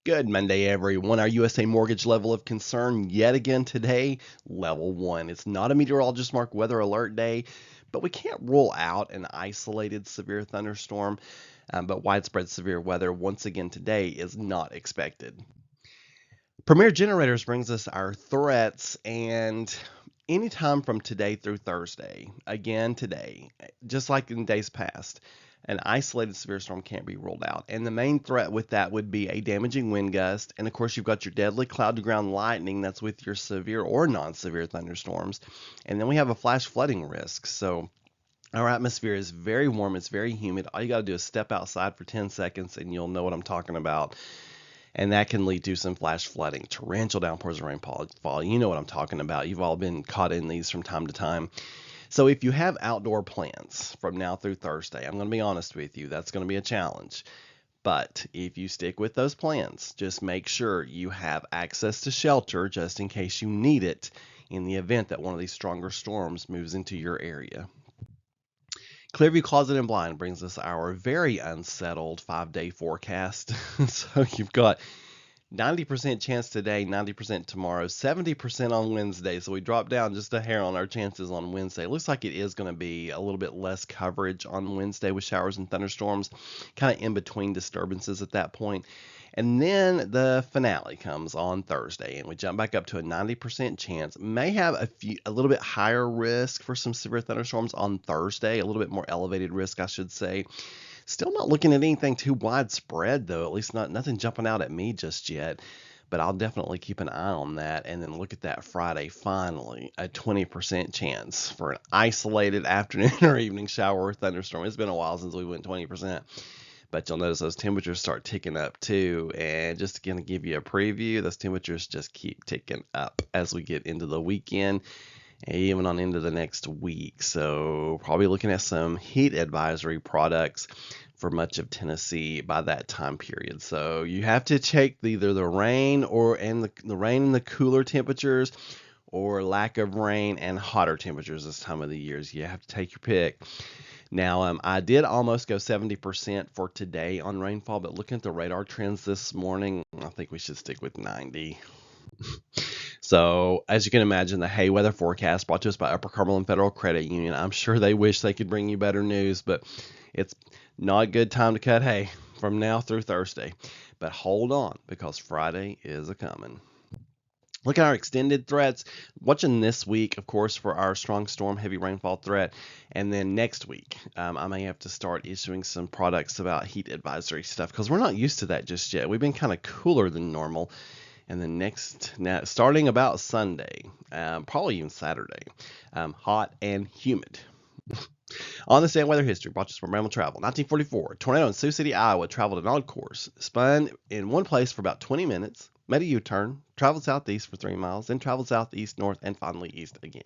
Good Monday, everyone. Our USA mortgage level of concern yet again today, level 1. It's not a meteorologist mark weather alert day, but we can't rule out an isolated severe thunderstorm. But widespread severe weather once again today is not expected. Premier Generators brings us our threats, and anytime from today through Thursday, again today, just like in days past, an isolated severe storm can't be ruled out. And the main threat with that would be a damaging wind gust. And of course, you've got your deadly cloud to ground lightning that's with your severe or non-severe thunderstorms. And then we have a flash flooding risk. So our atmosphere is very warm, it's very humid. All you got to do is step outside for 10 seconds and you'll know what I'm talking about. And that can lead to some flash flooding, torrential downpours of rainfall. You know what I'm talking about. You've all been caught in these from time to time. So if you have outdoor plans from now through Thursday, I'm going to be honest with you, that's going to be a challenge. But if you stick with those plans, just make sure you have access to shelter just in case you need it in the event that one of these stronger storms moves into your area. Clearview Closet and Blind brings us our very unsettled 5-day forecast. So you've got 90% chance today, 90% tomorrow, 70% on Wednesday. So we dropped down just a hair on our chances on Wednesday. It looks like it is going to be a little bit less coverage on Wednesday with showers and thunderstorms, kind of in between disturbances at that point. And then the finale comes on Thursday, and we jump back up to a 90% chance. May have a little bit higher risk for some severe thunderstorms on Thursday, a little bit more elevated risk, I should say. Still not looking at anything too widespread, though, at least nothing jumping out at me just yet. But I'll definitely keep an eye on that, and then look at that Friday, finally, a 20% chance for an isolated afternoon or evening shower or thunderstorm. It's been a while since we went 20%. But you'll notice those temperatures start ticking up too. And just going to give you a preview, those temperatures just keep ticking up as we get into the weekend and even on into the next week. So probably looking at some heat advisory products for much of Tennessee by that time period. So you have to check either the rain the rain and the cooler temperatures, or lack of rain and hotter temperatures this time of the year. You have to take your pick. Now, I did almost go 70% for today on rainfall, but looking at the radar trends this morning, I think we should stick with 90. So, as you can imagine, the Hay weather forecast brought to us by Upper Cumberland Federal Credit Union. I'm sure they wish they could bring you better news, but it's not a good time to cut hay from now through Thursday. But hold on, because Friday is a-coming. Look at our extended threats. Watching this week, of course, for our strong storm, heavy rainfall threat. And then next week, I may have to start issuing some products about heat advisory stuff, because we're not used to that just yet. We've been kind of cooler than normal. And then starting about Sunday, probably even Saturday, hot and humid. On this day in weather history, brought to us from Ramble Travel. 1944, tornado in Sioux City, Iowa, traveled an odd course, spun in one place for about 20 minutes, made a U-turn, traveled southeast for 3 miles, then traveled southeast, north, and finally east again.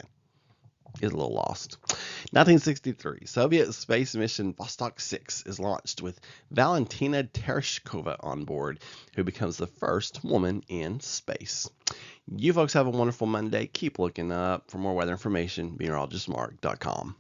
Is a little lost. 1963, Soviet space mission Vostok 6 is launched with Valentina Tereshkova on board, who becomes the first woman in space. You folks have a wonderful Monday. Keep looking up. For more weather information, meteorologistmark.com.